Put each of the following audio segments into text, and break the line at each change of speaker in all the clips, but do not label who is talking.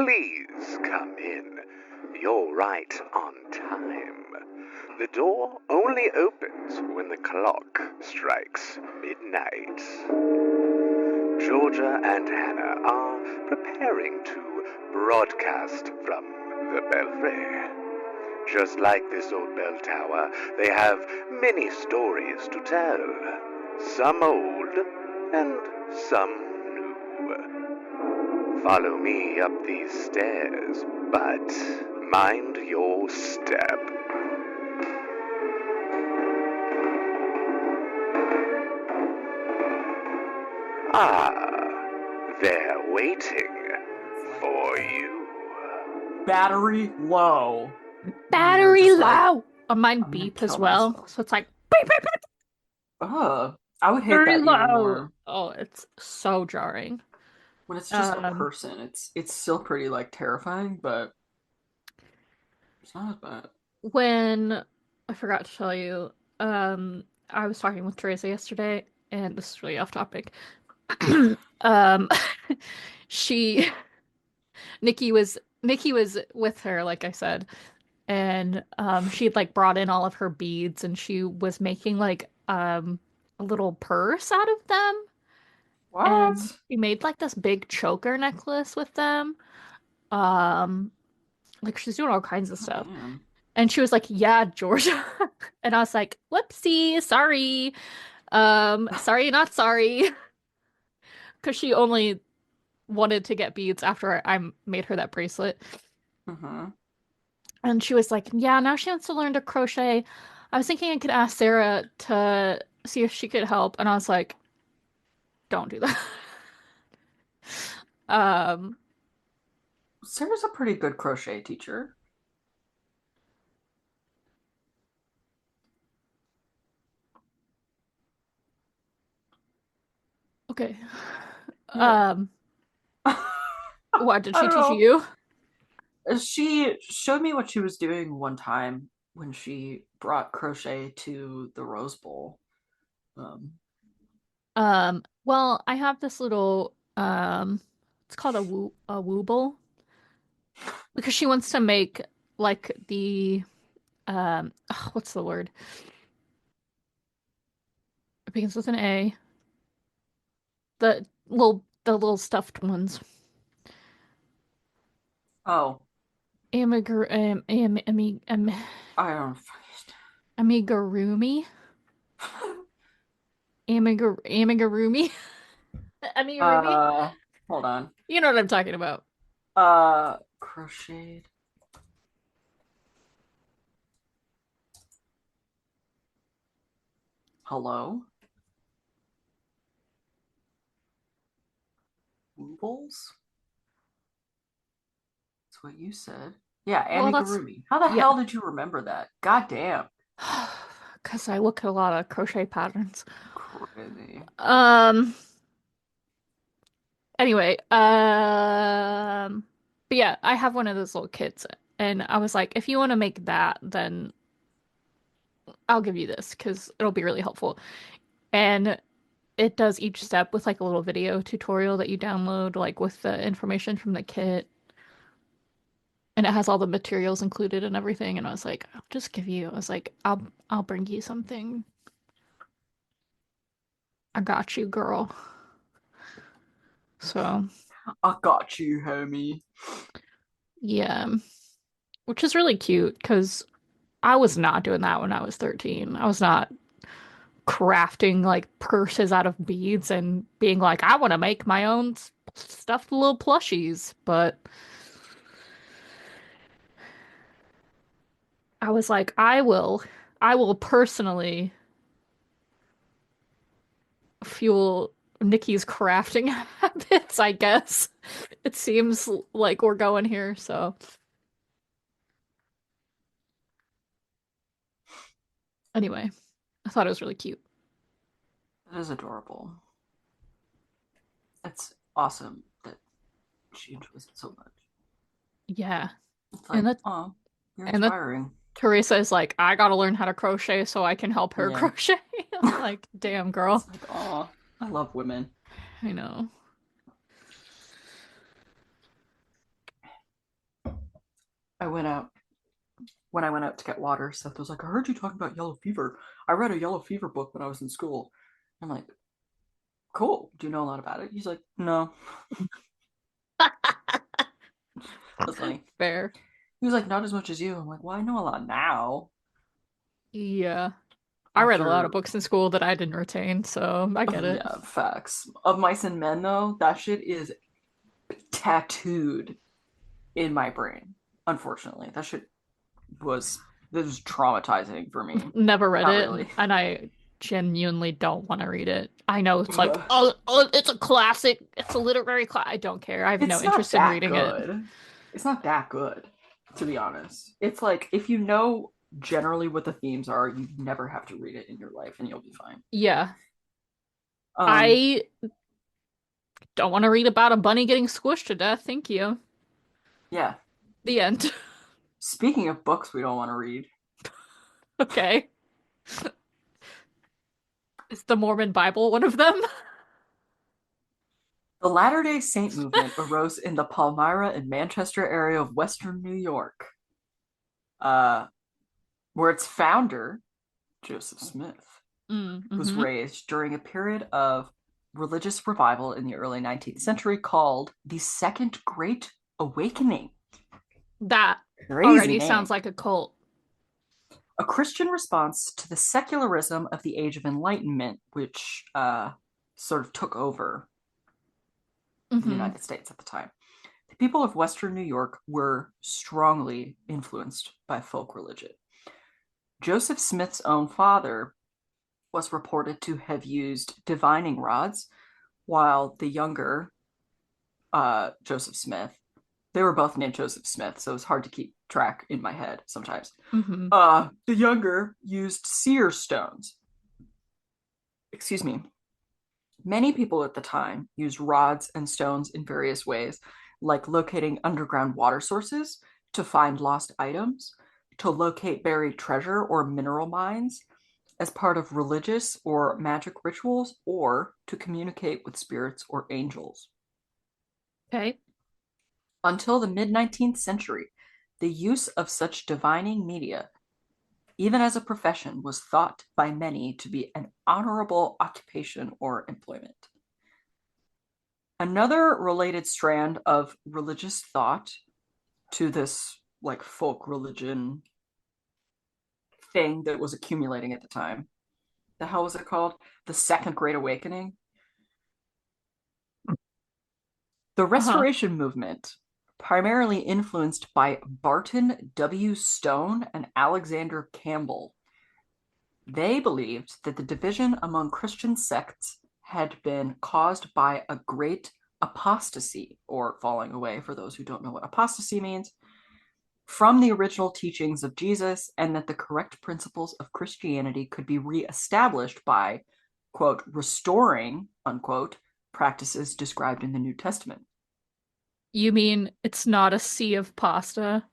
Please come in. You're right on time. The door only opens when the clock strikes midnight. Georgia and Hannah are preparing to broadcast from the belfry. Just like this old bell tower, they have many stories to tell. Some old and some new. Follow me up these stairs, but mind your step. Ah, they're waiting for you.
Battery low.
Battery
Just like,
low. Mine
I'm gonna
beep as
kill
well.
myself.
So it's like beep, beep, beep,
I would hate
very
that even
low.
more.
Oh, it's so jarring.
When it's just a
Um,
person, it's still pretty like terrifying, but it's not as bad.
when I forgot to tell you, I was talking with Teresa yesterday, and this is really off topic. um, she Nikki was with her, like I said, and she'd like brought in all of her beads, and she was making like a little purse out of them, and
What?
she made like this big choker necklace with them. Um, like she's doing all kinds of
Oh
stuff.
man.
And she was like, "Yeah, Georgia." And I was like, "Whoopsie, sorry. Sorry, not sorry." Because she only wanted to get beads after I made her that bracelet.
Mm-hmm.
And she was like, "Yeah, now she wants to learn to crochet. I was thinking I could ask Sarah to see if she could help." And I was like, "Don't do that." Um,
Sarah's a pretty good crochet teacher.
okay.
Yeah.
Um, what did
I
she
don't
teach
know.
you?
She showed me what she was doing one time when she brought crochet to the Rose Bowl. Um,
Well, I have this little it's called a wooble because she wants to make like the what's the word? It begins with an A. The little stuffed ones.
oh,
Amigur
I don't.
amigurumi. Amigurumi. Amigurumi.
Uh, Hold on.
You know what I'm talking about.
Crocheted. Hello? Woobles? That's what you said. Yeah,
Well, that's
amigurumi. How the
yeah.
hell did you remember that? God damn.
Because I look at a lot of crochet patterns.
Crazy.
Um, Anyway, but yeah, I have one of those little kits, and I was like, if you want to make that, then I'll give you this because it'll be really helpful. And it does each step with like a little video tutorial that you download, like with the information from the kit, and it has all the materials included and everything. And I was like, I'll just give you. I was like, I'll bring you something. I got you, girl. So
I got you, homie.
yeah, which is really cute because I was not doing that when I was 13. I was not crafting like purses out of beads and being like, I want to make my own stuffed little plushies. But I was like, I will personally fuel Nikki's crafting habits, I guess. It seems like we're going here, so anyway, I thought it was really cute.
That is adorable. It's awesome that she enjoys it so much.
Yeah.
It's
And
like,
that
oh, you're
and that
inspiring.
Teresa is like, I gotta learn how to crochet so I can help her
Yeah.
crochet. I'm like, damn girl.
It's like, oh, I love women.
I know.
I went out when I went out to get water. Seth was like, "I heard you talking about yellow fever. I read a yellow fever book when I was in school." I'm like, "Cool. Do you know a lot about it?" He's like, "No." That's funny.
Fair.
He was like, "Not as much as you." I'm like, "Well, I know a lot now."
Yeah. I read a lot of
After,
books in school that I didn't retain, so I get it.
yeah, facts. Of Mice and Men, though, that shit is tattooed in my brain. Unfortunately, was that was traumatizing for me.
Never read
Not
it,
really.
and I genuinely don't want to read it. I know it's like, oh, it's a classic. It's a literary class. I don't care. I have no
It's not
interest in
that
reading it.
good. It's not that good, to be honest. It's like if you know generally what the themes are, you never have to read it in your life, and you'll be fine.
Yeah.
Um,
I don't want to read about a bunny getting squished to death. Thank you.
yeah.
The end.
Speaking of books we don't want to read,
Okay. Is the Mormon Bible one of them?
the Latter-day Saint movement arose in the Palmyra and Manchester area of Western New York, uh, where its founder, Joseph Smith, was
Mm-hmm.
raised during a period of religious revival in the early 19th century called the Second Great Awakening.
That
Crazy
already
name.
sounds like a cult.
A Christian response to the secularism of the Age of Enlightenment, which sort of took over the
Mm-hmm.
United States at the time. The people of Western New York were strongly influenced by folk religion. Joseph Smith's own father was reported to have used divining rods, while the younger Joseph Smith, they were both named Joseph Smith, so it's hard to keep track in my head sometimes.
Mm-hmm.
The younger used seer stones. Excuse me. Many people at the time used rods and stones in various ways, like locating underground water sources to find lost items, to locate buried treasure or mineral mines as part of religious or magic rituals, or to communicate with spirits or angels.
Okay.
Until the mid 19th century, the use of such divining media, even as a profession, was thought by many to be an honorable occupation or employment. Another related strand of religious thought to this like folk religion thing that was accumulating at the time. The hell was it called? The Second Great Awakening. The
Uh-huh.
Restoration Movement, primarily influenced by Barton W. Stone and Alexander Campbell, they believed that the division among Christian sects had been caused by a great apostasy, or falling away, for those who don't know what apostasy means, from the original teachings of Jesus, and that the correct principles of Christianity could be reestablished by, quote, restoring, unquote, practices described in the New Testament.
You mean it's not a sea of pasta?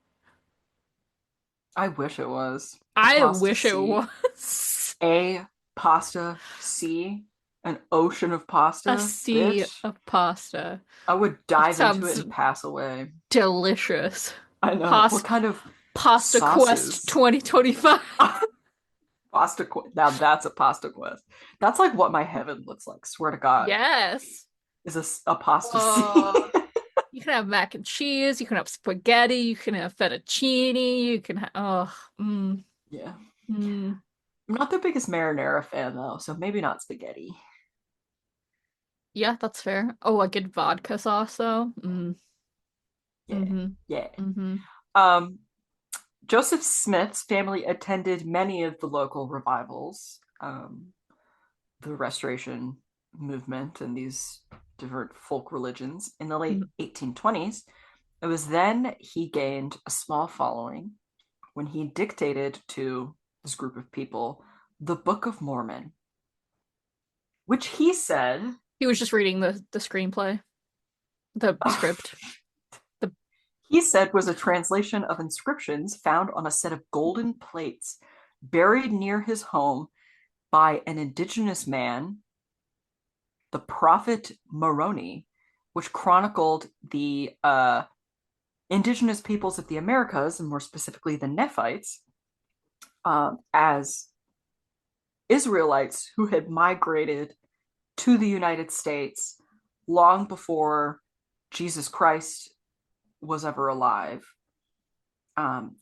I wish it was
I wish it
apostasy.
was
A pasta C, an ocean of
a
pasta,
sea
bitch.
of pasta.
I would
That
dive into it
sounds
and pass away.
delicious.
I know. What
Past
kind of
Pasta Quest
sauces?
2025.
Pasta quest. Now that's a pasta quest. That's like what my heaven looks like. Swear to God,
Yes.
is a pasta C.
Oh, you can have mac and cheese, you can have spaghetti, you can have fettuccine, you can have
Yeah,
mm.
I'm not the biggest marinara fan though, so maybe not spaghetti.
Yeah, that's fair. Oh, a good vodka sauce though.
Yeah,
Mm-hmm.
yeah.
Mm-hmm.
Um, Joseph Smith's family attended many of the local revivals, the Restoration movement, and these different folk religions in the late 1820s. It was then he gained a small following when he dictated to this group of people the Book of Mormon, which he said
He was just reading the screenplay, the script. The
he said was a translation of inscriptions found on a set of golden plates buried near his home by an indigenous man, the prophet Moroni, which chronicled the indigenous peoples of the Americas, and more specifically the Nephites, as Israelites who had migrated to the United States long before Jesus Christ was ever alive,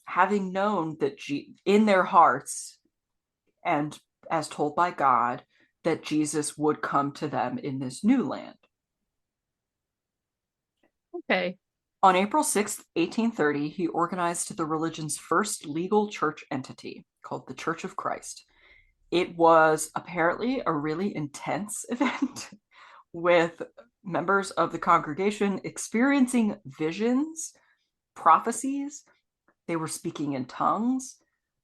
having known that in their hearts, and as told by God, that Jesus would come to them in this new land.
Okay.
On April 6th, 1830, he organized the religion's first legal church entity called the Church of Christ. It was apparently a really intense event with members of the congregation experiencing visions, prophecies. They were speaking in tongues.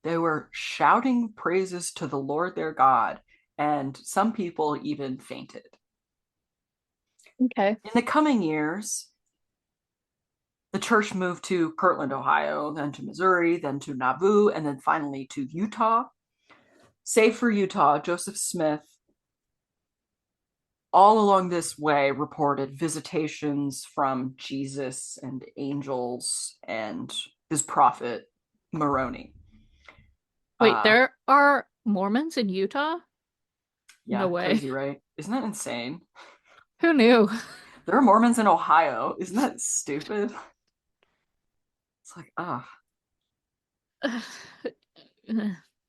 They were shouting praises to the Lord their God, and some people even fainted.
Okay.
In the coming years, the church moved to Kirtland, Ohio, then to Missouri, then to Nauvoo, and then finally to Utah. Save for Utah, Joseph Smith, all along this way, reported visitations from Jesus and angels and his prophet, Moroni.
Wait, there are Mormons in Utah?
Yeah,
No way.
crazy, right? Isn't that insane?
Who knew?
There are Mormons in Ohio. Isn't that stupid? It's like,
Uh-huh.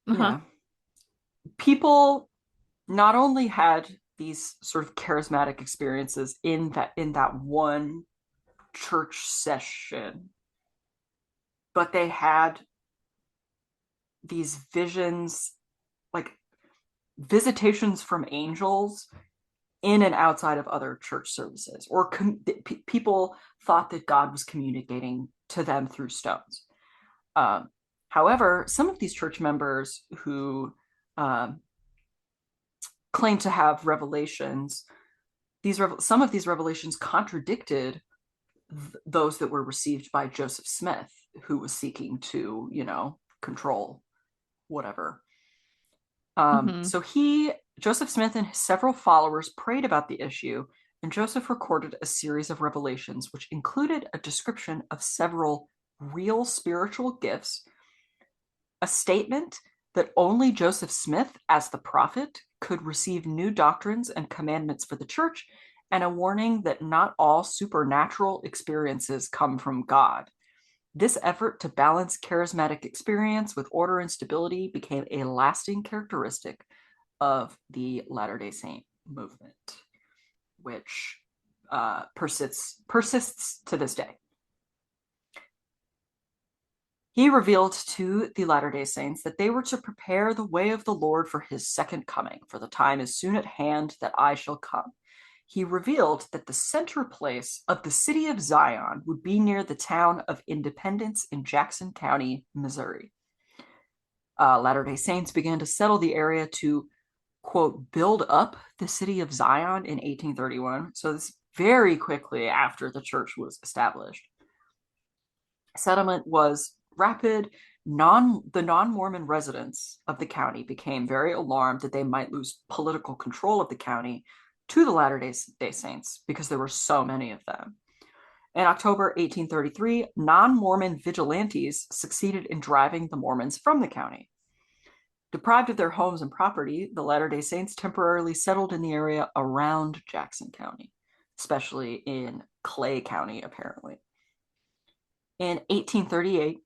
yeah. People not only had these sort of charismatic experiences in that one church session, but they had these visions, like visitations from angels in and outside of other church services, or people thought that God was communicating to them through stones. However, some of these church members who claim to have revelations, some of these revelations contradicted those that were received by Joseph Smith, who was seeking to, control whatever.
Mm-hmm.
So Joseph Smith and his several followers prayed about the issue, and Joseph recorded a series of revelations, which included a description of several real spiritual gifts, a statement that only Joseph Smith, as the prophet, could receive new doctrines and commandments for the church, and a warning that not all supernatural experiences come from God. This effort to balance charismatic experience with order and stability became a lasting characteristic of the Latter-day Saint movement, which persists to this day. He revealed to the Latter-day Saints that they were to prepare the way of the Lord for his second coming, for the time is soon at hand that I shall come. He revealed that the center place of the city of Zion would be near the town of Independence in Jackson County, Missouri. Latter-day Saints began to settle the area to, quote, build up the city of Zion in 1831. So this very quickly after the church was established. Settlement was rapid. The non-Mormon residents of the county became very alarmed that they might lose political control of the county to the Latter-day Saints because there were so many of them. In October 1833, non-Mormon vigilantes succeeded in driving the Mormons from the county. Deprived of their homes and property, the Latter-day Saints temporarily settled in the area around Jackson County, especially in Clay County, apparently. In 1838,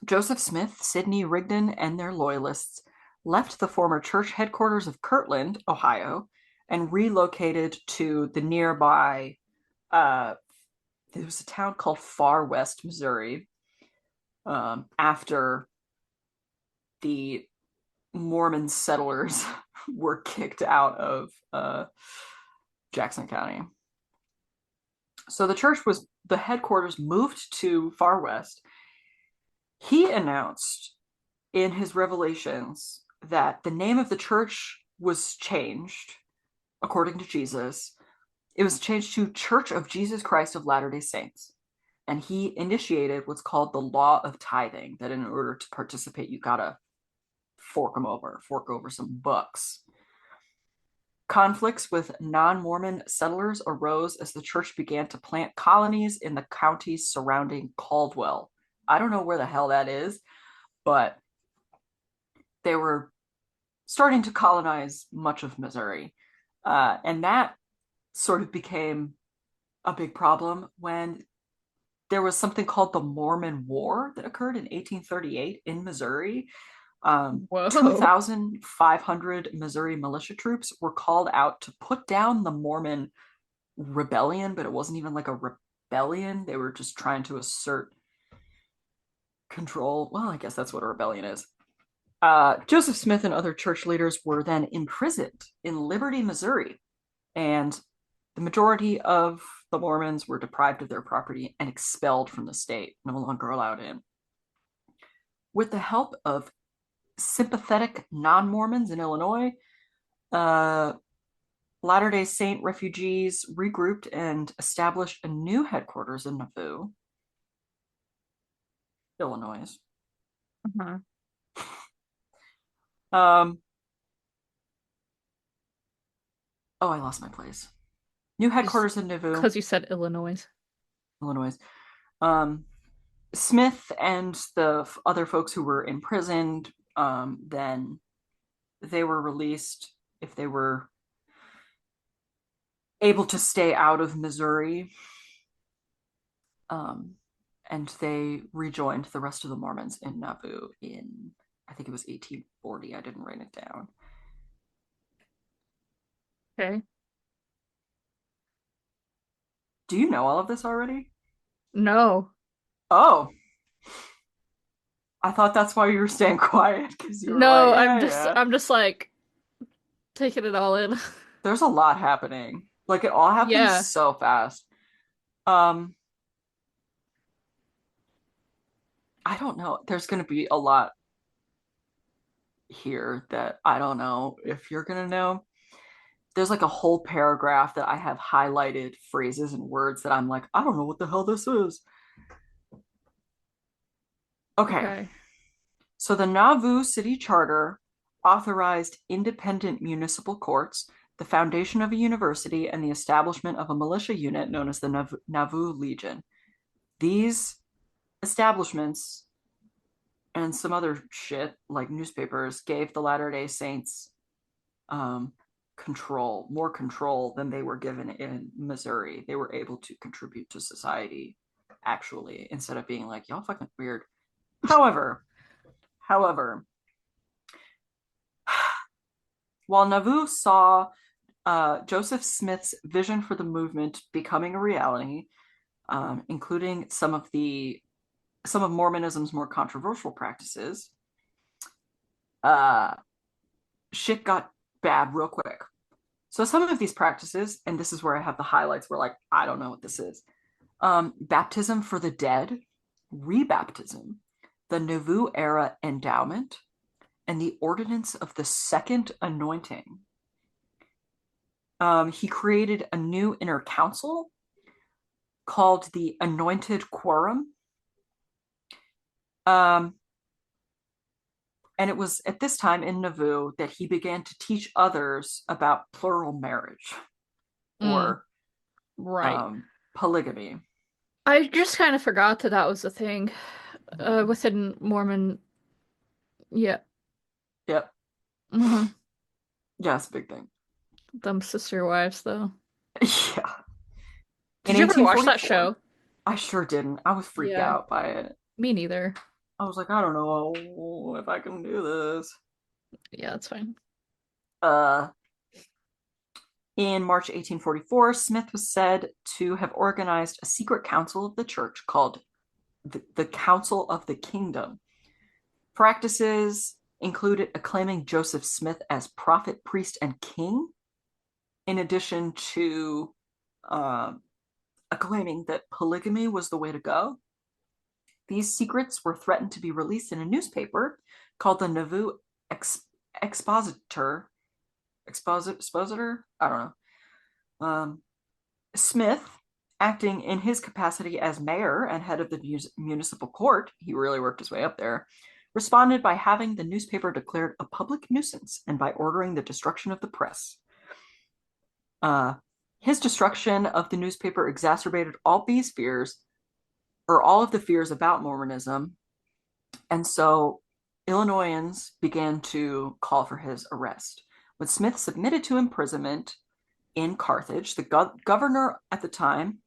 Joseph Smith, Sidney Rigdon, and their loyalists left the former church headquarters of Kirtland, Ohio, and relocated to the nearby, there was a town called Far West, Missouri, after the Mormon settlers were kicked out of Jackson County. So the headquarters moved to Far West. He announced in his revelations that the name of the church was changed, according to Jesus. It was changed to Church of Jesus Christ of Latter-day Saints. And he initiated what's called the law of tithing, that in order to participate, you gotta fork over some bucks. Conflicts with non-Mormon settlers arose as the church began to plant colonies in the counties surrounding Caldwell. I don't know where the hell that is, but they were starting to colonize much of Missouri. And that sort of became a big problem when there was something called the Mormon War that occurred in 1838 in Missouri.
Whoa.
2,500 Missouri militia troops were called out to put down the Mormon rebellion, but it wasn't even like a rebellion. They were just trying to assert control. Well, I guess that's what a rebellion is. Joseph Smith and other church leaders were then imprisoned in Liberty, Missouri, and the majority of the Mormons were deprived of their property and expelled from the state, no longer allowed in. With the help of sympathetic non-Mormons in Illinois, Latter-day Saint refugees regrouped and established a new headquarters in Nauvoo, Illinois.
Uh-huh.
Oh, I lost my place. New headquarters in Nauvoo,
Because you said Illinois.
Illinois. Smith and the other folks who were imprisoned, then they were released if they were able to stay out of Missouri. And they rejoined the rest of the Mormons in Nauvoo in, I think it was 1840. I didn't write it down.
Okay.
Do you know all of this already?
No.
Oh. I thought that's why you were staying quiet, because you were
No,
like,
I'm just like taking it all in.
There's a lot happening. Like, it all happens
Yeah.
so fast. I don't know. There's going to be a lot here that I don't know if you're going to know. There's like a whole paragraph that I have highlighted phrases and words that I'm like, I don't know what the hell this is. Okay. So the Nauvoo City Charter authorized independent municipal courts, the foundation of a university, and the establishment of a militia unit known as the Nauvoo Legion. These establishments and some other shit like newspapers gave the Latter-day Saints more control than they were given in Missouri. They were able to contribute to society actually, instead of being like, y'all fucking weird. However, while Nauvoo saw Joseph Smith's vision for the movement becoming a reality, including some of Mormonism's more controversial practices, shit got bad real quick. So some of these practices, and this is where I have the highlights, where like, I don't know what this is. Baptism for the dead, rebaptism, the Nauvoo era endowment, and the ordinance of the second anointing. He created a new inner council called the Anointed Quorum. And it was at this time in Nauvoo that he began to teach others about plural marriage or polygamy.
I just kind of forgot that was a thing within Mormon. Yeah.
Yep.
Mm-hmm.
Yeah, it's a big thing.
Them sister wives, though.
Yeah.
Did you ever watch that show?
I sure didn't. I was freaked out by it.
Me neither.
I was like, I don't know if I can do this.
Yeah, that's fine.
In March 1844, Smith was said to have organized a secret council of the church called the Council of the Kingdom. Practices included acclaiming Joseph Smith as prophet, priest, and king, in addition to acclaiming that polygamy was the way to go. These secrets were threatened to be released in a newspaper called the Nauvoo Expositor. I don't know. Smith, acting in his capacity as mayor and head of the municipal court, he really worked his way up there, responded by having the newspaper declared a public nuisance and by ordering the destruction of the press. Uh, his destruction of the newspaper exacerbated all these fears, or all of the fears about Mormonism. And so Illinoisans began to call for his arrest. When Smith submitted to imprisonment in Carthage, the governor at the time,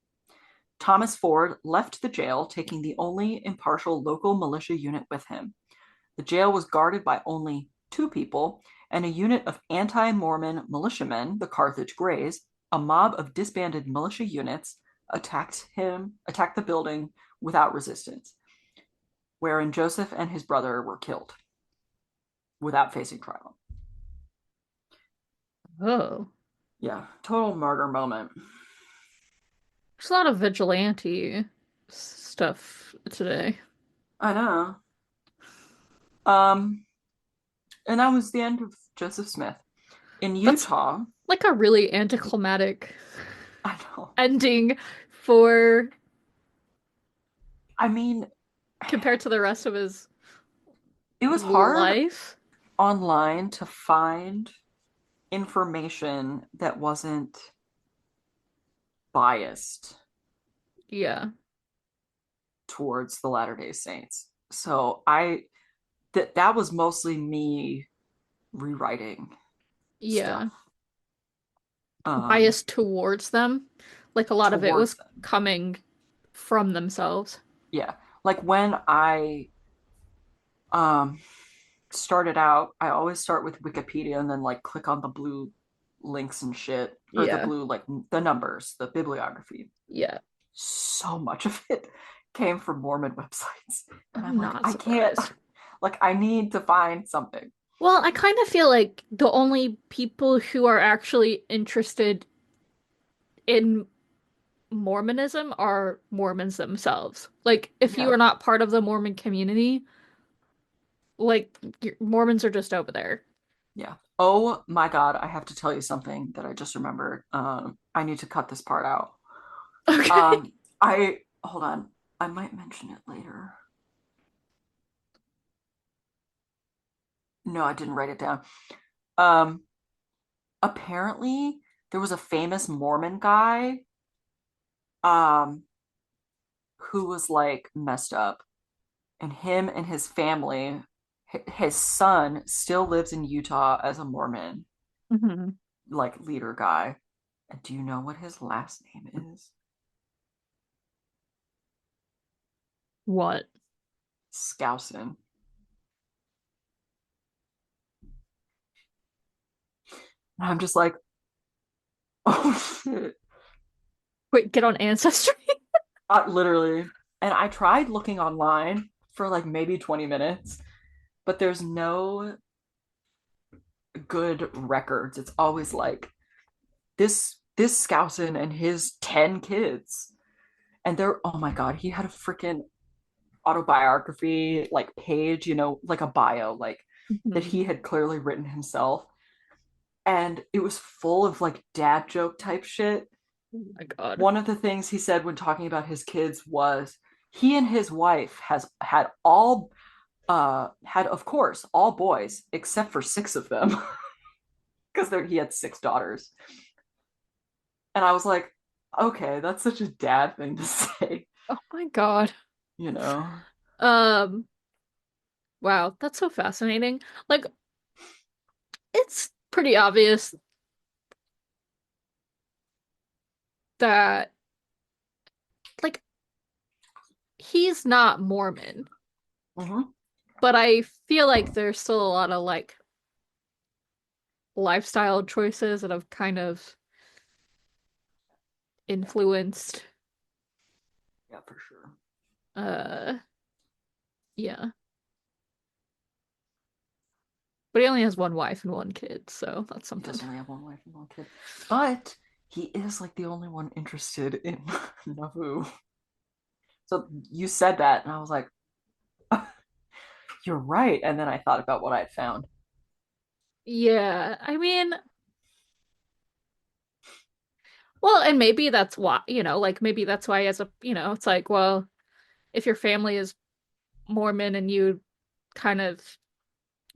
Thomas Ford, left the jail, taking the only impartial local militia unit with him. The jail was guarded by only two people, and a unit of anti-Mormon militiamen, the Carthage Greys, a mob of disbanded militia units, attacked the building without resistance, wherein Joseph and his brother were killed without facing trial.
Oh.
Yeah, total martyr moment.
There's a lot of vigilante stuff today.
I know. Um, and that was the end of Joseph Smith. In
That's
Utah,
like a really anticlimactic
I know.
ending for
I mean,
compared to the rest of his
it was hard
life.
online to find information that wasn't biased
Yeah.
towards the Latter-day Saints. So that was mostly me rewriting
Yeah.
stuff.
Bias towards them. Like a lot of it
Towards
was
them.
coming from themselves.
Yeah. Like when I um started out, I always start with Wikipedia and then like click on the blue links and shit, or the
Yeah.
blue, like the numbers, the bibliography.
Yeah.
So much of it came from Mormon websites. And I'm
I'm
like,
not
I can't,
surprised.
like, I need to find something.
Well, I kind of feel like the only people who are actually interested in Mormonism are Mormons themselves. Like, if you
Yeah.
are not part of the Mormon community, like, Mormons are just over there.
Yeah. Oh my God, I have to tell you something that I just remembered. I need to cut this part out.
Okay.
I hold on. I might mention it later. No, I didn't write it down. Um, Apparently there was a famous Mormon guy um who was like messed up, and him and his family, his son still lives in Utah as a Mormon,
Mhm.
like leader guy. And do you know what his last name is?
What?
Skousen. And I'm just like, oh shit.
Wait, get on Ancestry?
Literally. And I tried looking online for like maybe 20 minutes, but there's no good records. It's always like this Skousen and his 10 kids. And they're, oh my God, he had a freaking autobiography like page, like a bio, like that
Mhm.
he had clearly written himself. And it was full of like dad joke type shit.
Oh my God.
One of the things he said when talking about his kids was he and his wife has had of course all boys except for six of them because he had six daughters. And I was like, okay, that's such a dad thing to say,
Oh my God.
you know?
Um, wow, that's so fascinating. Like, it's pretty obvious that, like, he's not Mormon,
Mm-hmm.
but I feel like there's still a lot of, like, lifestyle choices that have kind of influenced,
Yeah, for sure.
uh, yeah. But he only has one wife and one kid, so that's
He
something.
doesn't really have one wife and one kid, but he is like the only one interested in Nauvoo. So you said that, and I was like, you're right. And then I thought about what I had found.
Yeah, I mean, well, and maybe that's why, like maybe that's why as a, it's like, well, if your family is Mormon and you kind of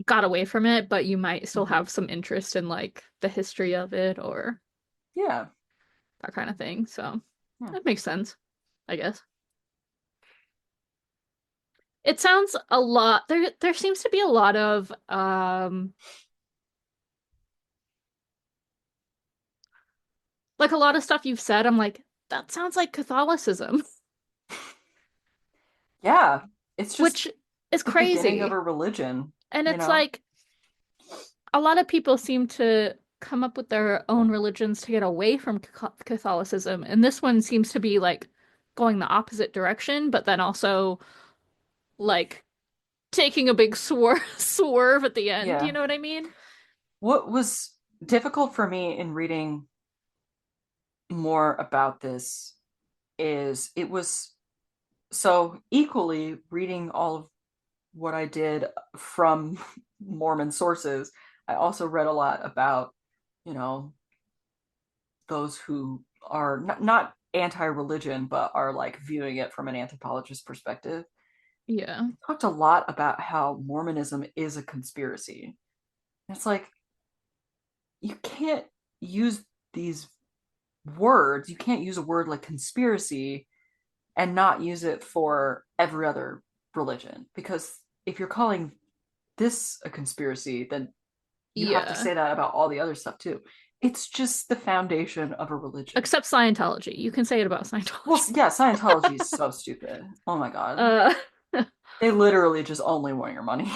got away from it, but you might still
Mm-hmm.
have some interest in like the history of it or
Yeah.
that kind of thing. So
Yeah.
that makes sense, I guess. It sounds a lot there seems to be a lot of like a lot of stuff you've said. I'm like, that sounds like Catholicism,
Yeah. It's just
which is
the beginning of
crazy.
a religion,
And
you
it's
know?
like a lot of people seem to come up with their own religions to get away from Catholicism, and this one seems to be like going the opposite direction, but then also like taking a big swerve at the end. You
Yeah.
know what I mean?
What was difficult for me in reading more about this is it was so equally reading all of what I did from Mormon sources. I also read a lot about, you know, those who are not anti-religion, but are like viewing it from an anthropologist perspective.
Yeah.
Talked a lot about how Mormonism is a conspiracy. It's like you can't use these words. You can't use a word like conspiracy and not use it for every other religion. Because if you're calling this a conspiracy, then you have to
Yeah.
say that about all the other stuff too. It's just the foundation of a religion.
Except Scientology. You can say it about
Well,
Scientology.
yeah, Scientology is so stupid. Oh my God.
Uh,
They literally just only want your money.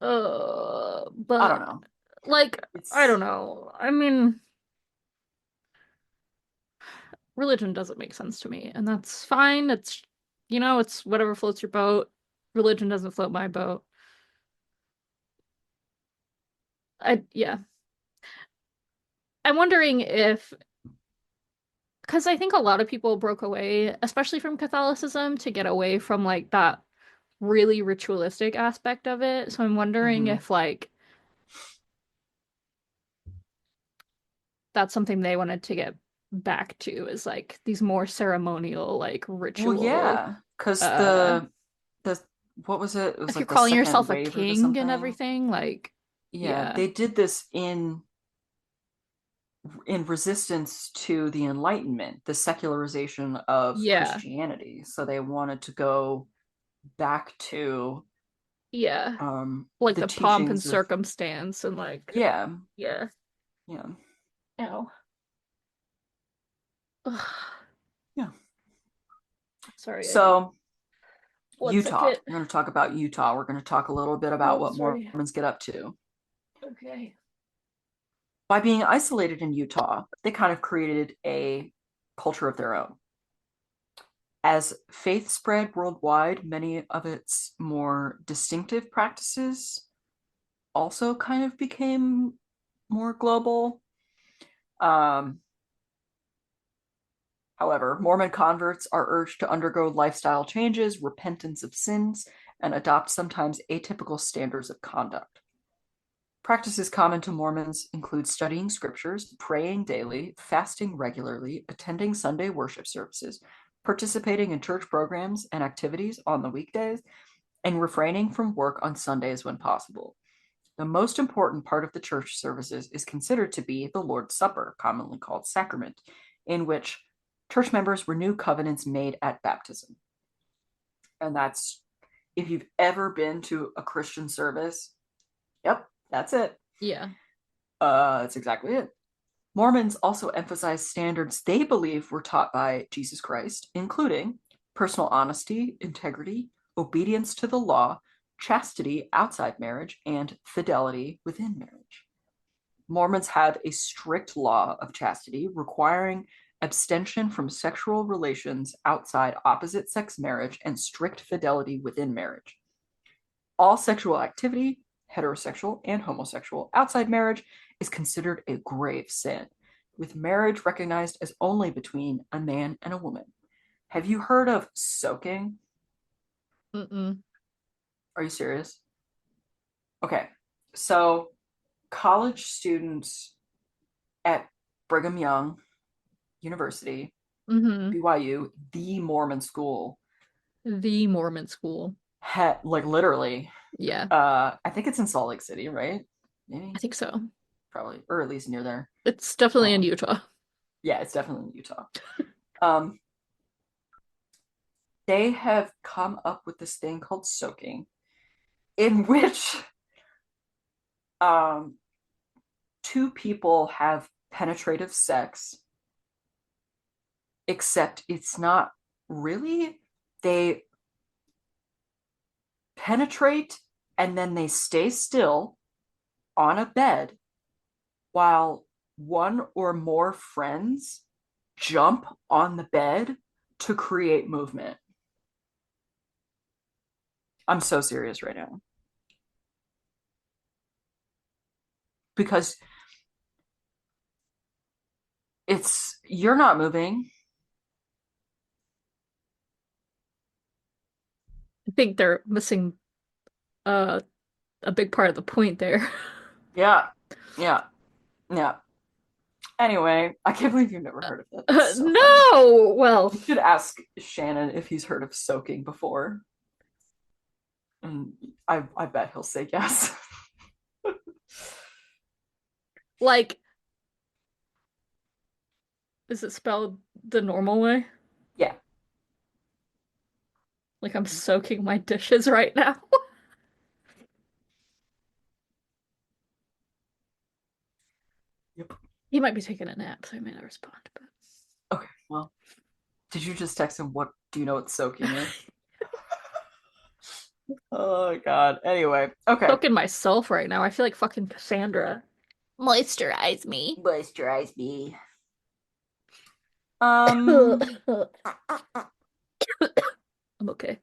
I don't
but
know.
like, I
It's,
don't know. I mean, religion doesn't make sense to me, and that's fine. It's, it's whatever floats your boat. Religion doesn't float my boat. Yeah. I'm wondering if, because I think a lot of people broke away, especially from Catholicism, to get away from like that really ritualistic aspect of it. So I'm wondering
mhm.
if like that's something they wanted to get back to is like these more ceremonial, like
Well,
ritual,
yeah, because
uh
the what was it? It was
if you're
like the
calling
second
yourself a
wave of the
king and
something.
everything, like
Yeah,
yeah.
they did this in resistance to the Enlightenment, the secularization of
Yeah.
Christianity. So they wanted to go back to
Yeah. Like
the
the pomp and
teachings of
circumstance and like
yeah,
yeah.
yeah,
Ow. Ugh.
yeah.
Sorry, I need
So
one
Utah.
second.
We're going to talk about Utah. We're going to talk a little bit about
Oh,
what
sorry.
Mormons get up to.
Okay.
By being isolated in Utah, they kind of created a culture of their own. As faith spread worldwide, many of its more distinctive practices also kind of became more global. Um, However, Mormon converts are urged to undergo lifestyle changes, repentance of sins, and adopt sometimes atypical standards of conduct. Practices common to Mormons include studying scriptures, praying daily, fasting regularly, attending Sunday worship services, participating in church programs and activities on the weekdays, and refraining from work on Sundays when possible. The most important part of the church services is considered to be the Lord's Supper, commonly called sacrament, in which church members renew covenants made at baptism. And that's, if you've ever been to a Christian service, yep, that's it.
Yeah.
That's exactly it. Mormons also emphasize standards they believe were taught by Jesus Christ, including personal honesty, integrity, obedience to the law, chastity outside marriage, and fidelity within marriage. Mormons have a strict law of chastity requiring abstention from sexual relations outside opposite sex marriage and strict fidelity within marriage. All sexual activity, heterosexual and homosexual, outside marriage is considered a grave sin, with marriage recognized as only between a man and a woman. Have you heard of soaking?
Mm-mm.
Are you serious? Okay, so college students at Brigham Young University,
Mm-hmm.
BYU, the Mormon school,
The Mormon school.
had like literally,
Yeah,
I think it's in Salt Lake City, right?
I
Maybe,
think so.
probably, or at least near there.
It's definitely in
Um,
Utah.
Yeah, it's definitely in Utah. They have come up with this thing called soaking, in which two people have penetrative sex, except it's not really. They penetrate and then they stay still on a bed while one or more friends jump on the bed to create movement. I'm so serious right now. Because you're not moving.
I think they're missing a big part of the point there.
Yeah. Yeah. Yeah. Anyway, I can't believe you've never heard of that. That's so funny.
No! Well,
You should ask Shannon if he's heard of soaking before. And I bet he'll say yes.
like, is it spelled the normal way?
Yeah.
Like I'm soaking my dishes right now.
Yep.
He might be taking a nap, so he may not respond. But
Okay, well, did you just text him what do you know what soaking is? Oh god. Anyway, okay.
soaking myself right now. I feel like fucking Cassandra. Moisturize me.
Moisturize me.
I'm okay.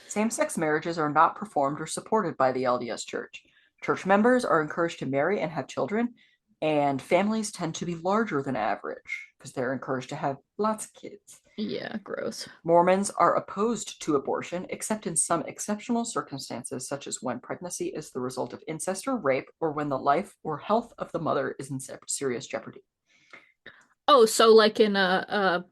Same-sex marriages are not performed or supported by the LDS Church. Church members are encouraged to marry and have children, and families tend to be larger than average because they're encouraged to have lots of kids.
Yeah, gross.
Mormons are opposed to abortion, except in some exceptional circumstances, such as when pregnancy is the result of incest or rape, or when the life or health of the mother is in serious jeopardy.
Oh, so like in a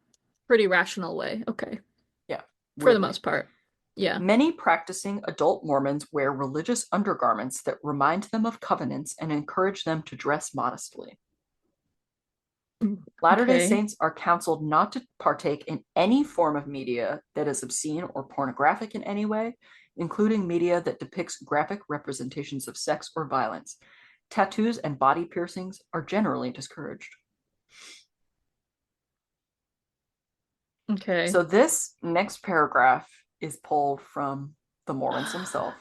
pretty rational way. Okay.
Yeah.
For the most part. Yeah.
Many practicing adult Mormons wear religious undergarments that remind them of covenants and encourage them to dress modestly. Latter-day
Okay.
Saints are counseled not to partake in any form of media that is obscene or pornographic in any way, including media that depicts graphic representations of sex or violence. Tattoos and body piercings are generally discouraged.
Okay.
So this next paragraph is pulled from the Mormons themselves.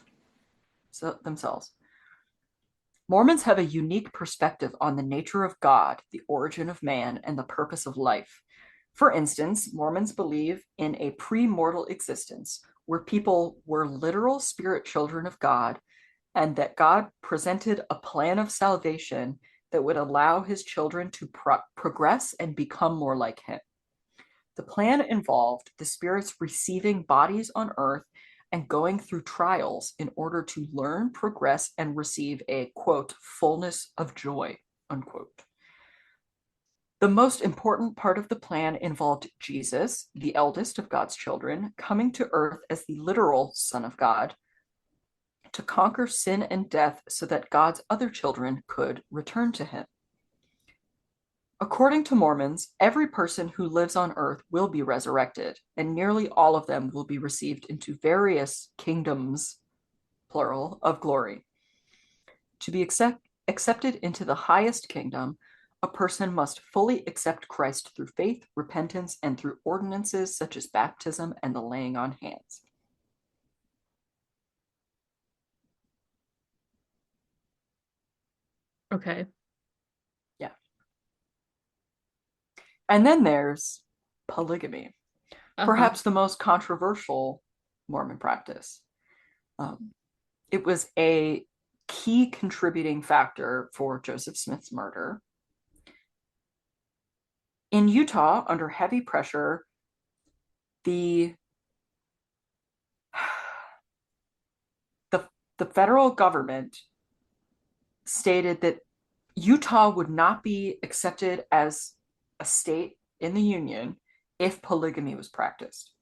Mormons have a unique perspective on the nature of God, the origin of man, and the purpose of life. For instance, Mormons believe in a pre-mortal existence where people were literal spirit children of God, and that God presented a plan of salvation that would allow his children to progress and become more like him. The plan involved the spirits receiving bodies on earth and going through trials in order to learn, progress, and receive a, quote, fullness of joy, unquote. The most important part of the plan involved Jesus, the eldest of God's children, coming to earth as the literal Son of God to conquer sin and death so that God's other children could return to him. According to Mormons, every person who lives on earth will be resurrected, and nearly all of them will be received into various kingdoms, plural, of glory. To be accepted into the highest kingdom, a person must fully accept Christ through faith, repentance, and through ordinances such as baptism and the laying on hands.
Okay.
Yeah. And then there's polygamy, perhaps the most controversial Mormon practice. It was a key contributing factor for Joseph Smith's murder. In Utah, under heavy pressure, the federal government stated that Utah would not be accepted as a state in the Union if polygamy was practiced.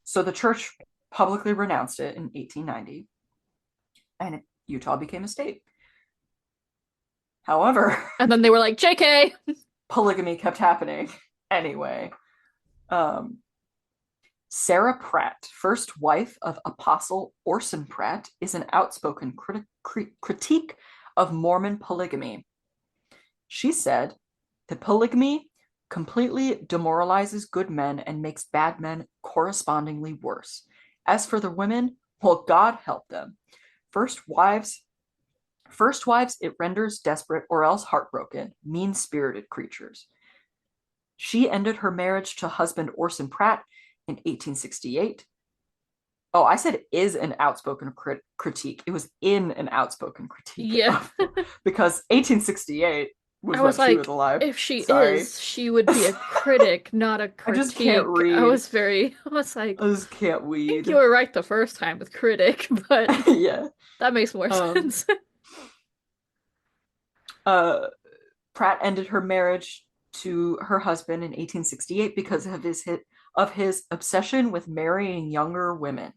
So the church publicly renounced it in 1890, and Utah became a state. However,
and then they were like, JK.
polygamy kept happening anyway. Um, Sarah Pratt, first wife of Apostle Orson Pratt, is an outspoken critique of Mormon polygamy. She said that polygamy completely demoralizes good men and makes bad men correspondingly worse. As for the women, well, God help them. First wives, it renders desperate or else heartbroken, mean-spirited creatures. She ended her marriage to husband Orson Pratt in 1868. Oh, I said is an outspoken critique. It was in an outspoken critique.
Yeah.
Because 1868 was
I
when
was
she
like,
was alive.
if she
Sorry.
is, she would be a critic, not a critique.
I just can't read.
I was like,
I just can't
I
weed.
think you were right the first time with critic, but
yeah.
that makes more sense.
Pratt ended her marriage to her husband in 1868 because of his obsession with marrying younger women.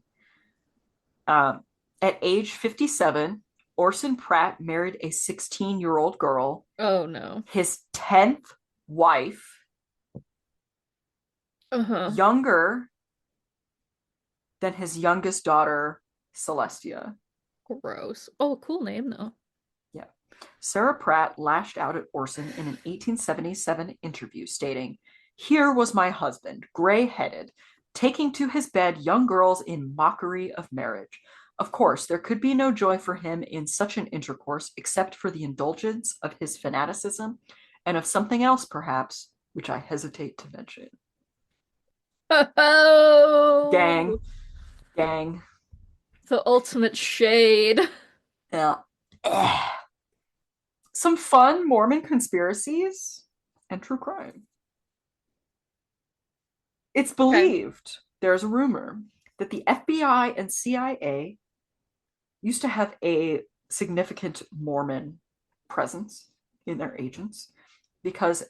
At age 57, Orson Pratt married a 16-year-old girl.
Oh no.
His 10th wife, younger than his youngest daughter, Celestia.
Gross. Oh, cool name though.
Yeah. Sarah Pratt lashed out at Orson in an 1877 interview, stating, "Here was my husband, gray-headed, taking to his bed young girls in mockery of marriage. Of course, there could be no joy for him in such an intercourse except for the indulgence of his fanaticism and of something else, perhaps, which I hesitate to mention."
Oh,
Gang.
The ultimate shade.
Yeah. Some fun Mormon conspiracies and true crime. It's believed, there's a rumor, that the FBI and CIA used to have a significant Mormon presence in their agents because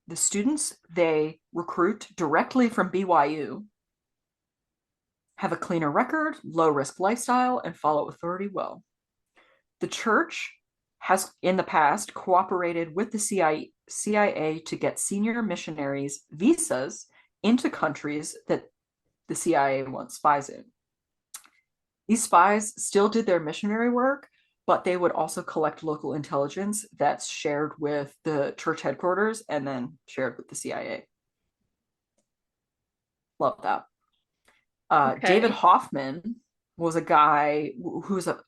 the students they recruit directly from BYU have a cleaner record, low-risk lifestyle, and follow authority well. The church has, in the past, cooperated with the CIA to get senior missionaries visas into countries that the CIA wants spies in. These spies still did their missionary work, but they would also collect local intelligence that's shared with the church headquarters and then shared with the CIA. Love that. David Hoffman was a guy who's a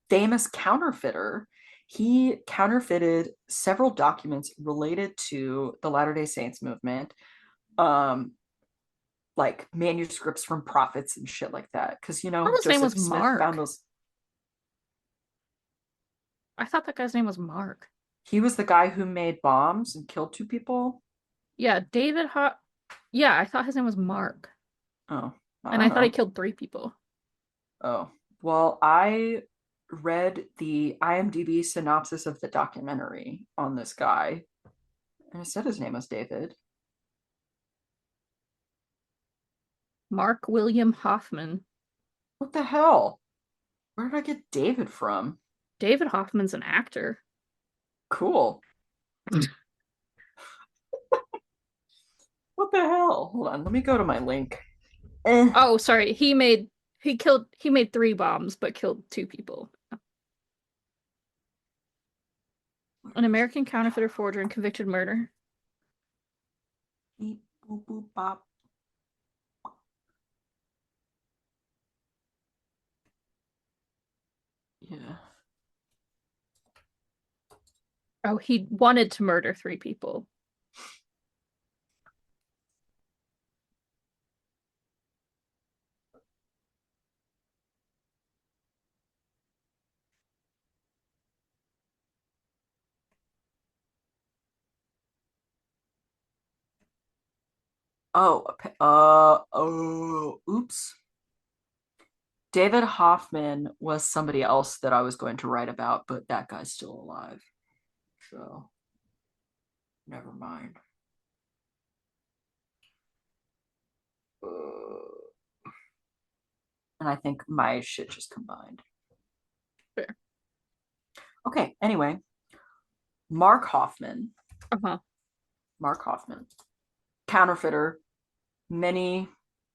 famous counterfeiter. He counterfeited several documents related to the Latter-day Saints movement, like manuscripts from prophets and shit like that. Because, you know,
his name was
Smith
Mark.
found those.
I thought that guy's name was Mark.
He was the guy who made bombs and killed 2 people.
Yeah, Yeah, I thought his name was Mark.
Oh.
I thought he killed 3 people.
Oh. Well, I read the IMDb synopsis of the documentary on this guy, and it said his name was David.
Mark William Hoffman.
What the hell? Where did I get David from?
David Hoffman's an actor.
Cool. What the hell? Hold on, let me go to my link.
Oh, sorry. He made 3 bombs but killed 2 people. An American counterfeiter, forger, and convicted murder.
Beep, boop, boop, bop. Yeah.
Oh, he wanted to murder 3 people.
Oops. David Hoffman was somebody else that I was going to write about, but that guy's still alive. So, never mind. And I think my shit just combined.
Fair.
Okay, anyway. Mark Hoffman.
Uh-huh.
Mark Hoffman. Counterfeiter, many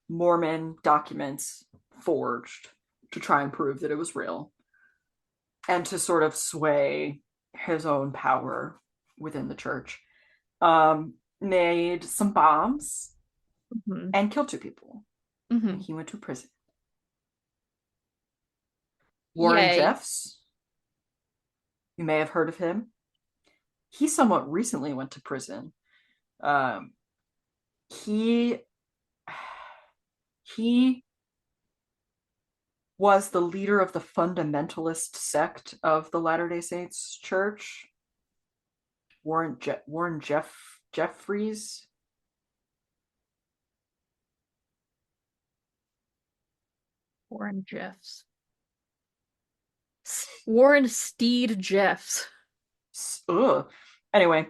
Mormon documents forged to try and prove that it was real and to sort of sway his own power within the church. Made some bombs
Hmm.
and killed 2 people. And
Hmm.
he went to prison. Warren
Yay.
Jeffs, you may have heard of him. He somewhat recently went to prison. Um, he he was the leader of the fundamentalist sect of the Latter-day Saints Church. Jeffries.
Warren Jeffs. Warren Steed Jeffs.
Ugh. Anyway,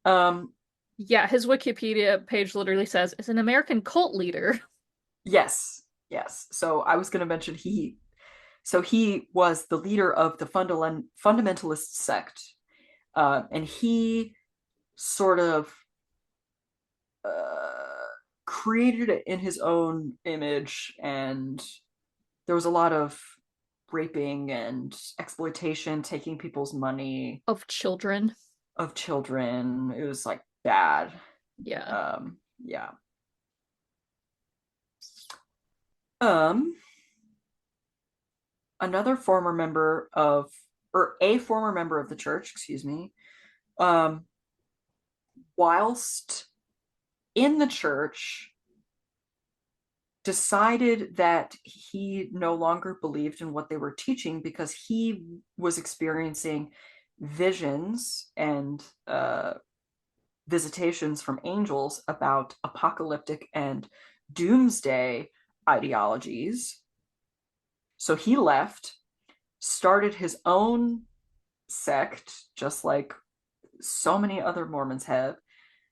um,
Yeah, his Wikipedia page literally says is an American cult leader.
yes, yes. So I was going to mention he was the leader of the fundamentalist sect, and he sort of uh, created it in his own image, and there was a lot of raping and exploitation, taking people's money
Of children.
of children. It was like bad.
Yeah.
Yeah. Um, another former member of, or a former member of the church, excuse me, um, whilst in the church, decided that he no longer believed in what they were teaching because he was experiencing visions and visitations from angels about apocalyptic and doomsday ideologies. So he left, started his own sect, just like so many other Mormons have.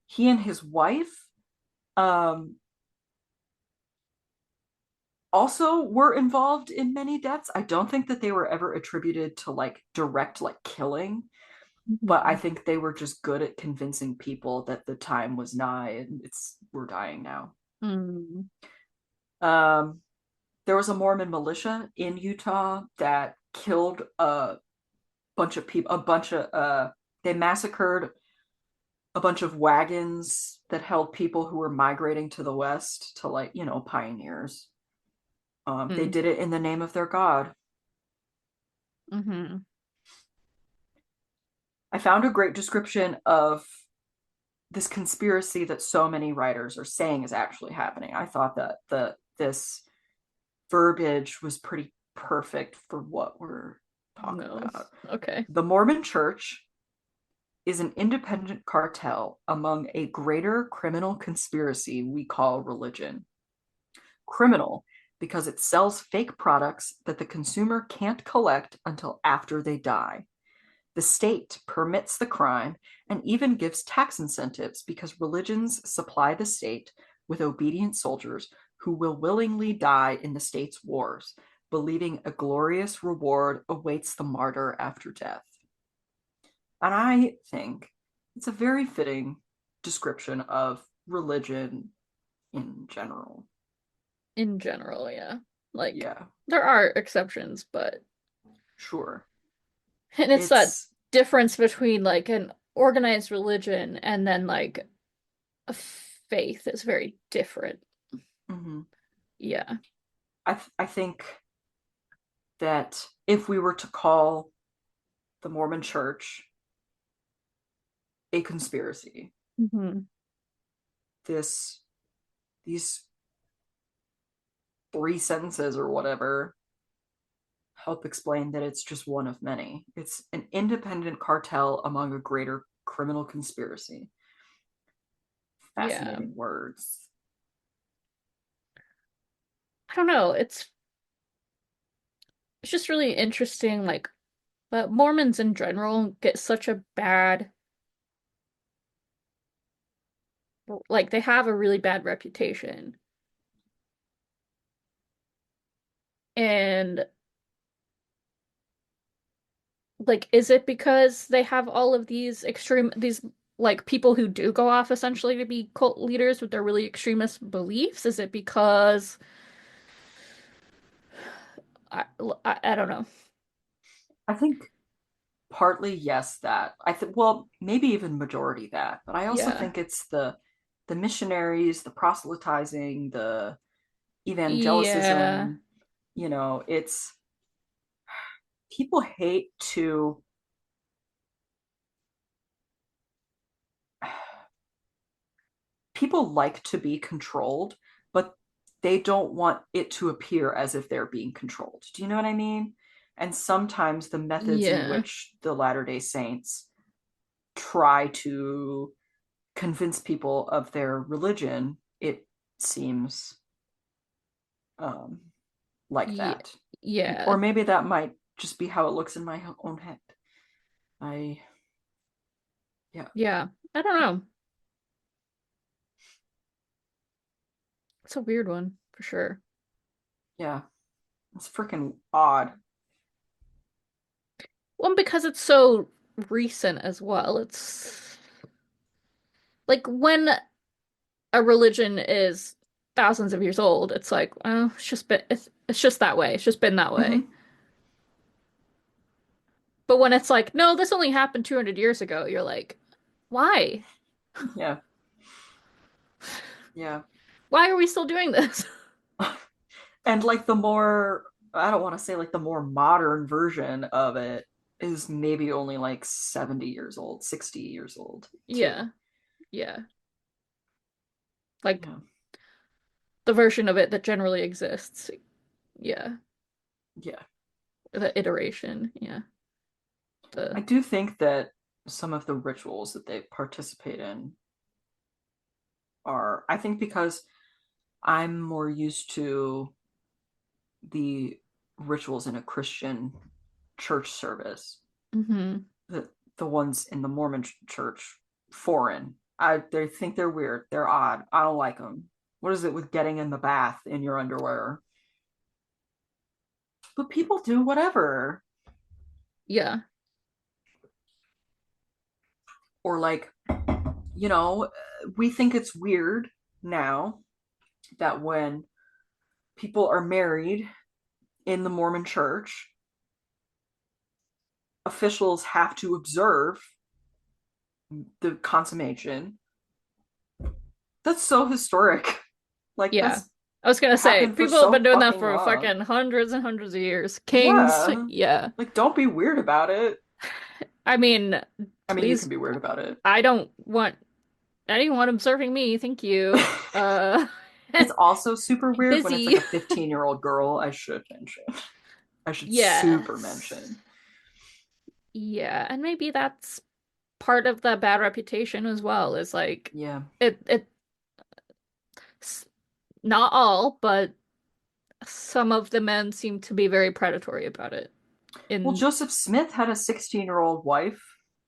He and his wife um, also were involved in many deaths. I don't think that they were ever attributed to like direct like killing, but I
Mhm.
think they were just good at convincing people that the time was nigh and we're dying now.
Mm.
Um, there was a Mormon militia in Utah that killed a bunch of people, they massacred a bunch of wagons that held people who were migrating to the west to like, pioneers. They
Mm.
did it in the name of their god.
Hmm.
I found a great description of this conspiracy that so many writers are saying is actually happening. I thought that this verbiage was pretty perfect for what we're talking
No.
about.
Okay.
The Mormon Church is an independent cartel among a greater criminal conspiracy we call religion. Criminal because it sells fake products that the consumer can't collect until after they die. The state permits the crime and even gives tax incentives because religions supply the state with obedient soldiers who will willingly die in the state's wars, believing a glorious reward awaits the martyr after death. And I think it's a very fitting description of religion in general.
In general, yeah. Like,
Yeah,
there are exceptions, but
sure.
and it's that
It's
difference between like an organized religion and then like a faith is very different.
mhm.
Yeah.
I think that if we were to call the Mormon Church a conspiracy,
Hmm.
this these 3 sentences or whatever help explain that it's just one of many. It's an independent cartel among a greater criminal conspiracy.
Yeah.
Fascinating words.
I don't know. It's just really interesting, like, but Mormons in general get such a bad, like, they have a really bad reputation. And, like, is it because they have all of these like people who do go off essentially to be cult leaders with their really extremist beliefs? Is it because I, I don't know.
I think partly yes, that I think, well, maybe even majority that, but I also
Yeah.
think it's the missionaries, the proselytizing, the
Yeah.
evangelicism. It's people hate to people like to be controlled, but they don't want it to appear as if they're being controlled. Do you know what I mean? And sometimes the methods in
Yeah.
which the Latter-day Saints try to convince people of their religion, it seems um, like
Yeah.
that.
Yeah.
Or maybe that might just be how it looks in my own head. I, yeah,
Yeah. I don't know. It's a weird one for sure.
yeah, it's freaking odd.
Well, because it's so recent as well. It's like when a religion is thousands of years old, it's like, oh, it's just that way. It's just been that way.
Mm-hmm.
But when it's like, no, this only happened 200 years ago, you're like, why?
Yeah, yeah.
Why are we still doing this?
And like the more, I don't want to say like the more modern version of it is maybe only like 70 years old, 60 years old, too.
Yeah. Yeah. Like
Yeah,
the version of it that generally exists. Yeah.
yeah.
The iteration. Yeah.
I
The
do think that some of the rituals that they participate in are, I think because I'm more used to the rituals in a Christian church service,
hmm
the the ones in the Mormon church, foreign. They think they're weird. They're odd. I don't like them. What is it with getting in the bath in your underwear? But people do whatever.
Yeah.
Or like, you know, we think it's weird now that when people are married in the Mormon church, officials have to observe the consummation. That's so historic. Like
Yeah.
that's
I was gonna say,
happened for
people have been
so
doing that
fucking
for
long.
fucking hundreds and hundreds of years. Kings,
Yeah.
yeah.
Like don't be weird about it.
I mean,
I mean, you
please,
can be weird about it.
I don't want anyone observing me. Thank you.
It's also super weird when it's like
Busy.
a 15-year-old girl. I should mention. I should super
Yes.
mention.
Yeah, and maybe that's part of the bad reputation as well, is like
Yeah.
it's not all, but some of the men seem to be very predatory about it.
Well,
In
Joseph Smith had a 16-year-old wife,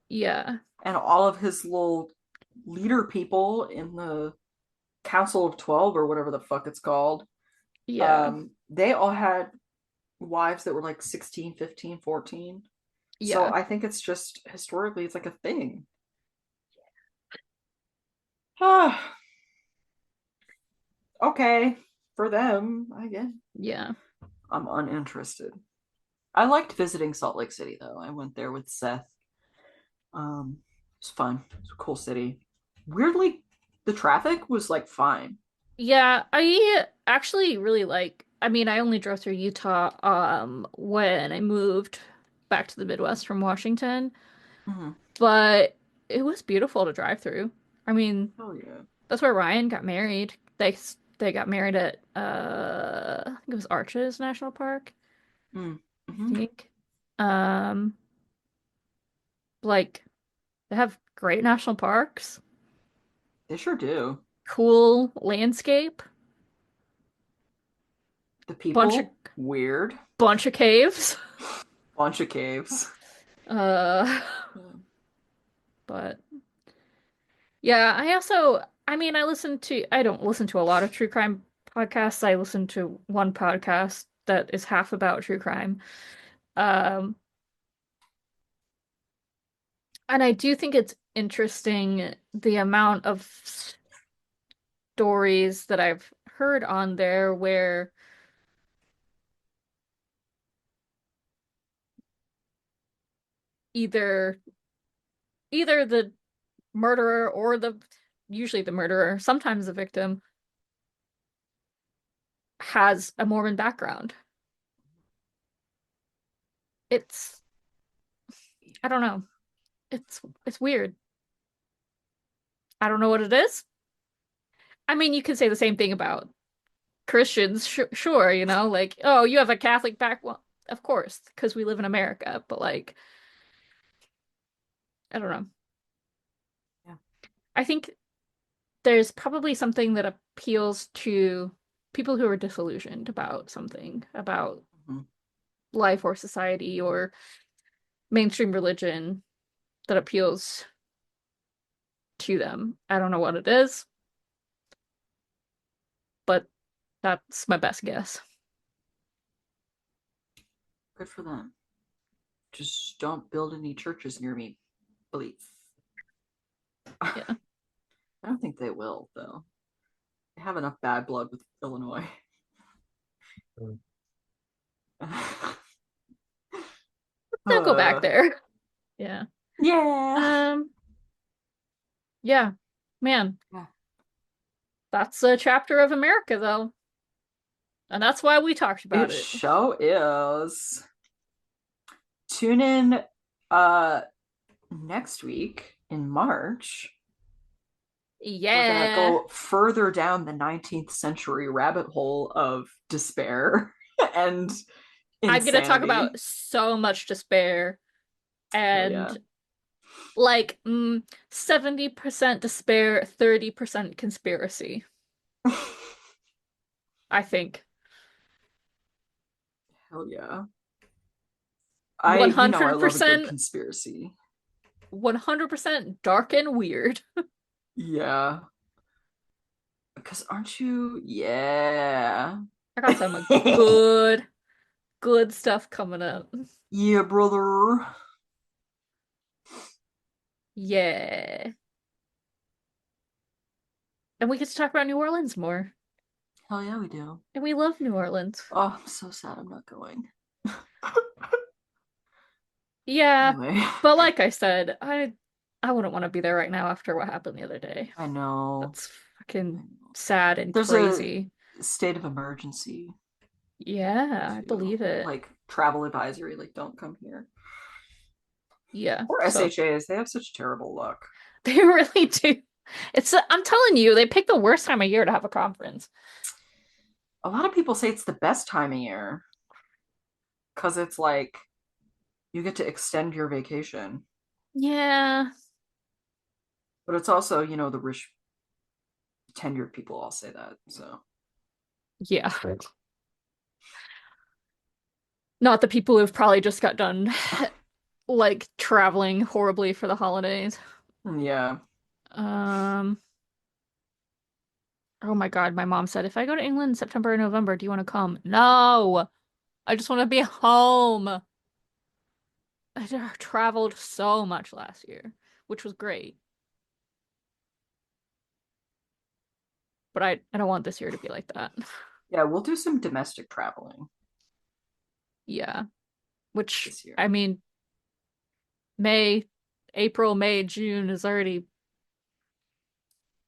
yeah,
and all of his little leader people in the Council of 12 or whatever the fuck it's called,
yeah,
they all had wives that were like 16, 15, 14. So
yeah,
I think it's just historically, it's like a thing. Ah, okay. For them, I guess.
yeah.
I'm uninterested. I liked visiting Salt Lake City though. I went there with Seth. It's fun. It's a cool city. Weirdly, the traffic was like fine.
Yeah, I actually really like, I mean, I only drove through Utah when I moved back to the Midwest from Washington,
Mm-hmm.
but it was beautiful to drive through. I mean,
Hell yeah.
that's where Ryan got married. They got married at I think it was Arches National Park, I
Mm-hmm.
think. Um like they have great national parks,
They sure do.
cool landscape,
The
bunch of
people, weird.
bunch of caves.
Bunch of caves.
Uh
Yeah.
but yeah, I mean I don't listen to a lot of true crime podcasts. I listen to one podcast that is half about true crime. Um And I do think it's interesting the amount of stories that I've heard on there where either the murderer or the usually the murderer, sometimes the victim, has a Mormon background. It's I don't know. It's weird. I don't know what it is. I mean, you could say the same thing about Christians, sure, like, oh, you have a Catholic back. Well, of course, because we live in America, but like, I don't know.
Yeah.
I think there's probably something that appeals to people who are disillusioned about something, about
Mhm.
life or society or mainstream religion that appeals to them. I don't know what it is, but that's my best guess.
Good for them. Just don't build any churches near me, please.
Yeah.
I don't think they will, though. They have enough bad blood with Illinois.
Now go back there. Yeah.
Yeah.
Um, yeah. Man,
Yeah.
that's a chapter of America though. And that's why we talked about
It
it.
show is. Tune in uh next week in March. We're gonna
Yeah.
go further down the 19th century rabbit hole of despair and
I'm gonna talk about
insanity.
so much despair
Hell yeah.
and like 70% despair, 30% conspiracy, I think.
Hell yeah. I love a good
100%
conspiracy.
100% dark and weird.
Yeah. Because aren't you? Yeah.
I got some good stuff coming up.
Yeah, brother.
Yeah. And we get to talk about New Orleans more.
Hell yeah, we do.
And we love New Orleans.
Oh, I'm so sad I'm not going.
Yeah,
Anyway,
but like I said, I wouldn't want to be there right now after what happened the other day.
I know.
That's
I
fucking
know.
sad and
There's a
crazy.
state of emergency
Yeah, I
too.
believe it.
Like travel advisory, like don't come here.
Yeah,
Or
so
SHAs, they have such terrible luck.
they really do. I'm telling you, they pick the worst time of year to have a conference.
A lot of people say it's the best time of year because it's like you get to extend your vacation.
Yeah,
But it's also, the rich tenured people all say that. So
yeah. Not the people who've probably just got done like traveling horribly for the holidays.
yeah.
Um, oh my God, my mom said if I go to England in September or November, do you want to come? No. I just want to be home. I traveled so much last year, which was great. But I don't want this year to be like that.
Yeah, we'll do some domestic traveling
Yeah. Which,
this year.
I mean, May, April, May, June is already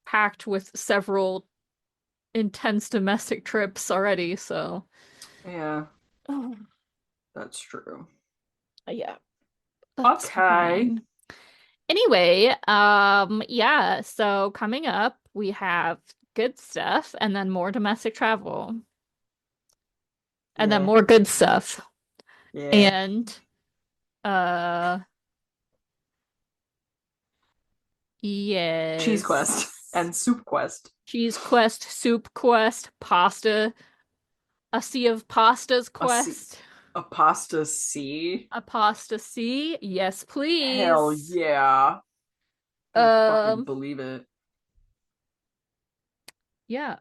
packed with several intense domestic trips already, so.
Yeah,
Oh,
that's true.
yeah. That's
Okay.
fine. Anyway, yeah, so coming up, we have good stuff and then more domestic travel and then
Yeah.
more good stuff.
Yeah.
And uh
Cheese Quest
yes.
and Soup Quest.
Cheese quest, soup quest, pasta, a sea of pastas
A C
quest,
a pasta C.
a pasta sea. Yes,
Hell
please.
yeah. Better fucking
Um,
believe it.
yeah.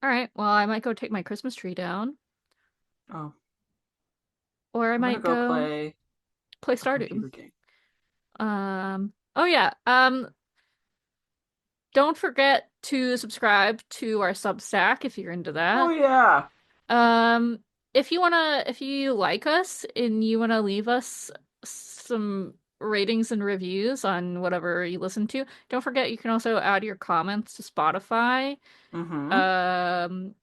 All right. Well, I might go take my Christmas tree down,
Oh,
or I
I'm gonna
might
go
go
play
play
a
Stardew.
computer game.
Oh yeah. Don't forget to subscribe to our Substack if you're into
Oh
that.
yeah.
Um, if you like us and you wanna leave us some ratings and reviews on whatever you listen to, don't forget you can also add your comments to Spotify.
Mm-hmm.
Um,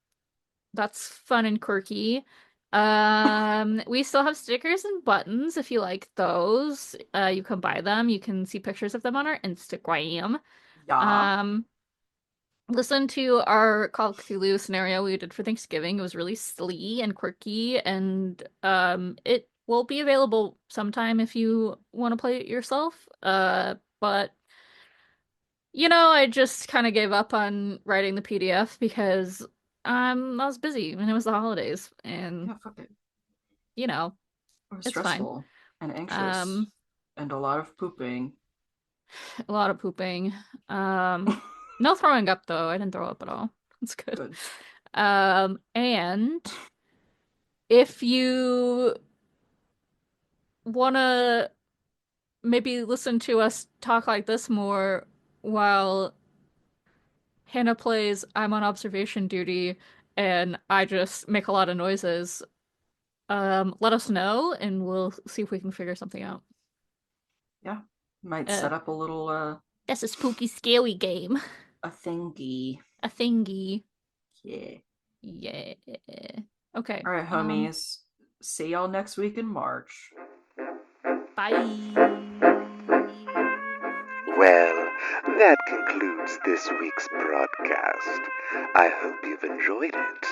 that's fun and quirky. We still have stickers and buttons if you like those. You can buy them. You can see pictures of them on our Instagram.
Yeah.
Um, listen to our Call of Cthulhu scenario we did for Thanksgiving. It was really silly and quirky, and it will be available sometime if you want to play it yourself. But I just kind of gave up on writing the PDF because I was busy and it was the holidays, and
Yeah, fuck it.
you know,
It was
it's fine.
stressful and anxious
Um,
and a lot of pooping.
a lot of pooping. No throwing up though. I didn't throw up at all. That's good.
Good.
And if you wanna maybe listen to us talk like this more while Hannah plays I'm on observation duty and I just make a lot of noises, let us know and we'll see if we can figure something out.
Yeah. Might
Uh,
set up a little
that's a spooky, scary game.
a thingy.
A thingy.
Yeah.
Yeah. Okay.
All right, homies. See y'all next week in March.
Bye.
Well, that concludes this week's broadcast. I hope you've enjoyed it.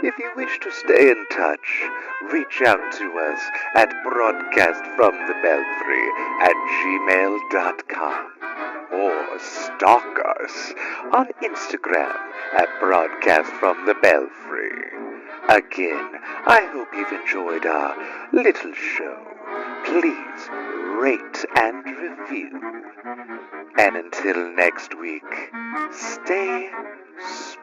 If you wish to stay in touch, reach out to us at broadcastfromthebelfry@gmail.com or stalk us on Instagram at broadcastfromthebelfry. Again, I hope you've enjoyed our little show. Please rate and review. And until next week, stay spooky.